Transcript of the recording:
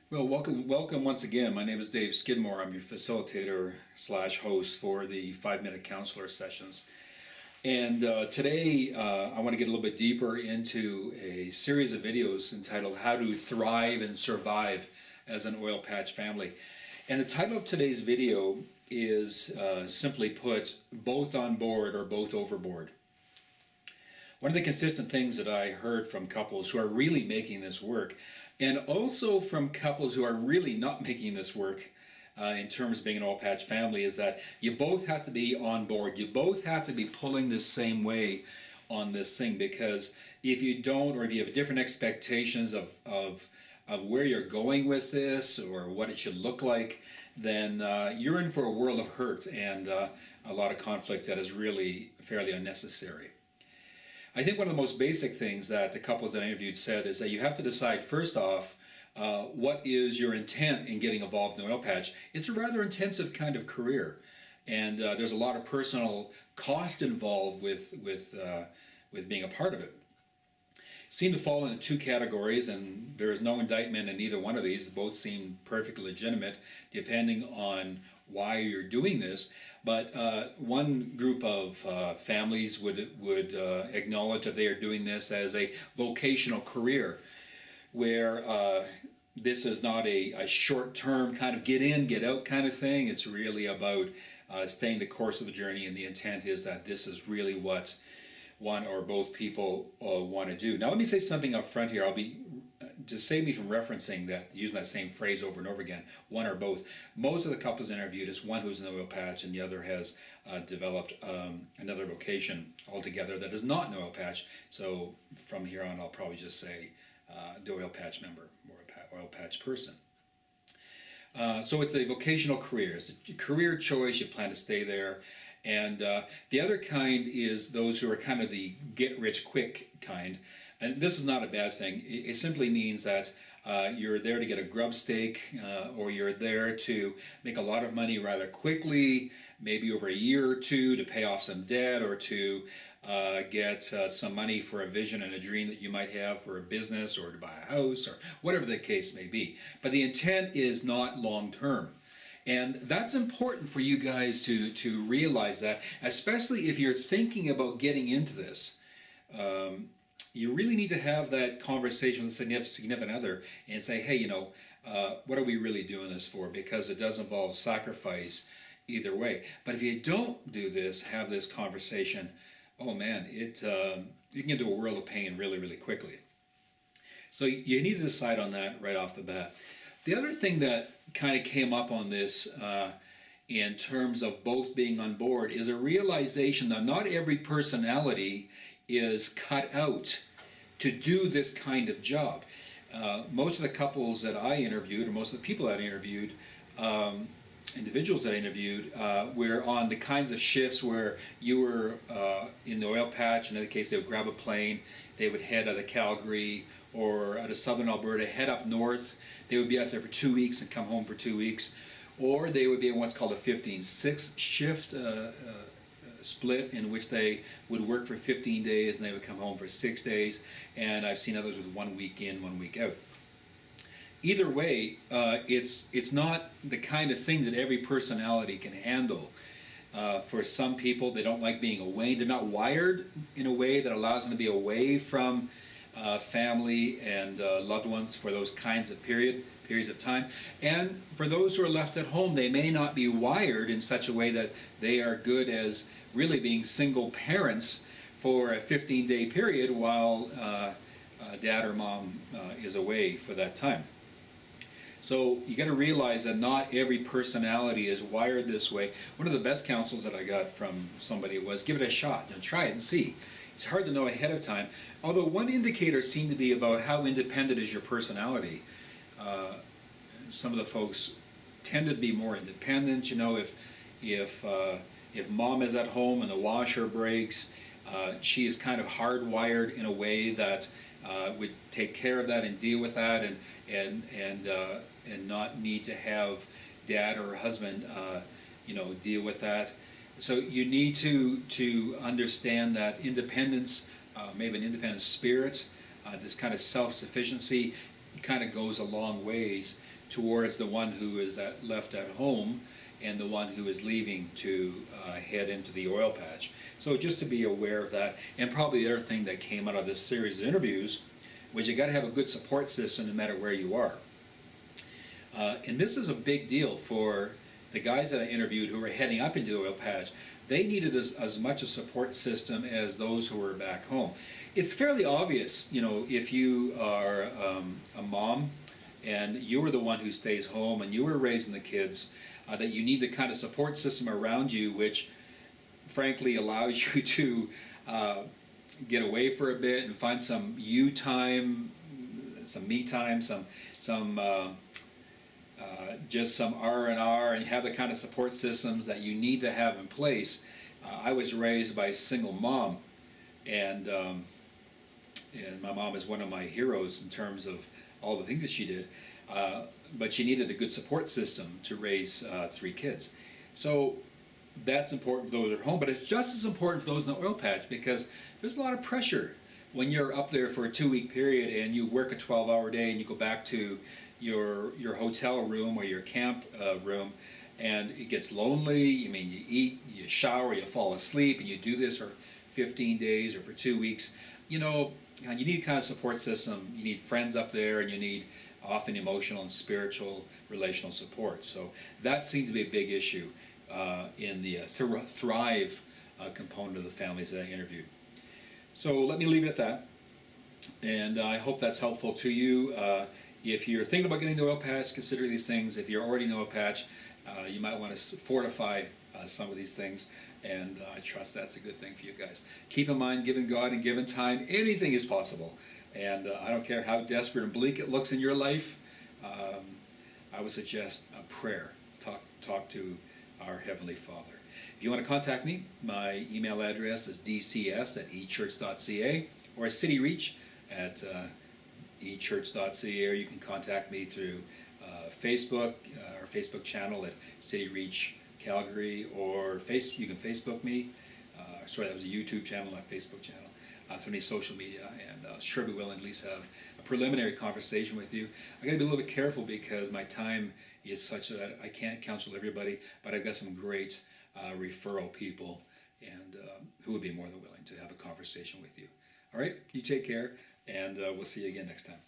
Well, welcome once again. My name is Dave Skidmore. I'm your facilitator slash host for the 5 Minute Counselor sessions. And today I want to get a little bit deeper into a series of videos entitled How to Thrive and Survive as an Oil Patch Family. And the title of today's video is simply put, Both on Board or Both Overboard. One of the consistent things that I heard from couples who are really making this work, and also from couples who are really not making this work in terms of being an oil patch family, is that you both have to be on board. You both have to be pulling the same way on this thing, because if you don't, or if you have different expectations of where you're going with this or what it should look like, then you're in for a world of hurt and a lot of conflict that is really fairly unnecessary. I think one of the most basic things that the couples that I interviewed said is that you have to decide first off what is your intent in getting involved in the oil patch. It's a rather intensive kind of career, and there's a lot of personal cost involved with being a part of it. Seem to fall into two categories, and there is no indictment in either one of these. Both seem perfectly legitimate depending on why you're doing this. But one group of families would acknowledge that they are doing this as a vocational career, where this is not a short-term kind of get in, get out kind of thing. It's really about staying the course of the journey, and the intent is that this is really what one or both people want to do. Now, let me say something up front here. Just save me from referencing that, using that same phrase over and over again, one or both. Most of the couples interviewed is one who's in the oil patch and the other has developed another vocation altogether that is not an oil patch. So from here on, I'll probably just say the oil patch member or oil patch person. So it's a vocational career. It's a career choice. You plan to stay there. And the other kind is those who are kind of the get-rich-quick kind. And this is not a bad thing. It simply means that you're there to get a grub stake, or you're there to make a lot of money rather quickly, maybe over a year or two, to pay off some debt, or to get some money for a vision and a dream that you might have for a business, or to buy a house, or whatever the case may be. But the intent is not long-term. And that's important for you guys to realize that, especially if you're thinking about getting into this. You really need to have that conversation with a significant other and say, hey, what are we really doing this for? Because it does involve sacrifice either way. But if you don't do this, have this conversation, oh man, you can get into a world of pain really, really quickly. So you need to decide on that right off the bat. The other thing that kind of came up on this in terms of both being on board is a realization that not every personality is cut out to do this kind of job. Most of the couples that I interviewed, or most of the people that I interviewed, individuals that I interviewed, were on the kinds of shifts where you were in the oil patch. In other case, they would grab a plane, they would head out of Calgary or out of southern Alberta, head up north. They would be out there for 2 weeks and come home for 2 weeks. Or they would be in what's called a 15-6 shift split, in which they would work for 15 days and they would come home for 6 days. And I've seen others with 1 week in, 1 week out. Either way, it's not the kind of thing that every personality can handle. For some people, they don't like being away. They're not wired in a way that allows them to be away from family and loved ones for those kinds of periods of time. And for those who are left at home, they may not be wired in such a way that they are good as really being single parents for a 15-day period while dad or mom is away for that time. So you got to realize that not every personality is wired this way. One of the best counsels that I got from somebody was, give it a shot. Try it and see. It's hard to know ahead of time. Although one indicator seemed to be about how independent is your personality. Some of the folks tend to be more independent. If mom is at home and the washer breaks, she is kind of hardwired in a way that would take care of that and deal with that, and not need to have dad or husband deal with that. So you need to understand that independence, maybe an independent spirit, this kind of self-sufficiency kind of goes a long ways towards the one who is left at home and the one who is leaving to head into the oil patch. So just to be aware of that. And probably the other thing that came out of this series of interviews was you got to have a good support system no matter where you are. And this is a big deal for the guys that I interviewed who were heading up into the oil patch. They needed as much a support system as those who were back home. It's fairly obvious, you know, if you are a mom and you were the one who stays home and you were raising the kids, that you need the kind of support system around you which frankly allows you to get away for a bit and find some you time, some me time, just some R&R, and have the kind of support systems that you need to have in place. I was raised by a single mom, and my mom is one of my heroes in terms of all the things that she did, but she needed a good support system to raise 3 kids. So that's important for those at home, but it's just as important for those in the oil patch, because there's a lot of pressure when you're up there for a 2-week period and you work a 12-hour day and you go back to your hotel room or your camp room, and it gets lonely. I mean, you eat, you shower, you fall asleep, and you do this for 15 days or for 2 weeks. You know, you need a kind of support system. You need friends up there, and you need often emotional and spiritual relational support. So that seemed to be a big issue in the Thrive component of the families that I interviewed. So let me leave it at that, and I hope that's helpful to you. If you're thinking about getting the oil patch, consider these things. If you're already in the oil patch, you might want to fortify some of these things, and I trust that's a good thing for you guys. Keep in mind, given God and given time, anything is possible. And I don't care how desperate and bleak it looks in your life, I would suggest a prayer. Talk to our Heavenly Father. If you want to contact me, my email address is dcs@echurch.ca, or cityreach at echurch.ca, or you can contact me through Facebook, our Facebook channel at City Reach Calgary, or you can Facebook me. Sorry, that was a YouTube channel, not a Facebook channel. Through any social media, and sure be willing to at least have a preliminary conversation with you. I got to be a little bit careful because my time is such that I can't counsel everybody, but I've got some great referral people, and who would be more than willing to have a conversation with you. All right, you take care, and we'll see you again next time.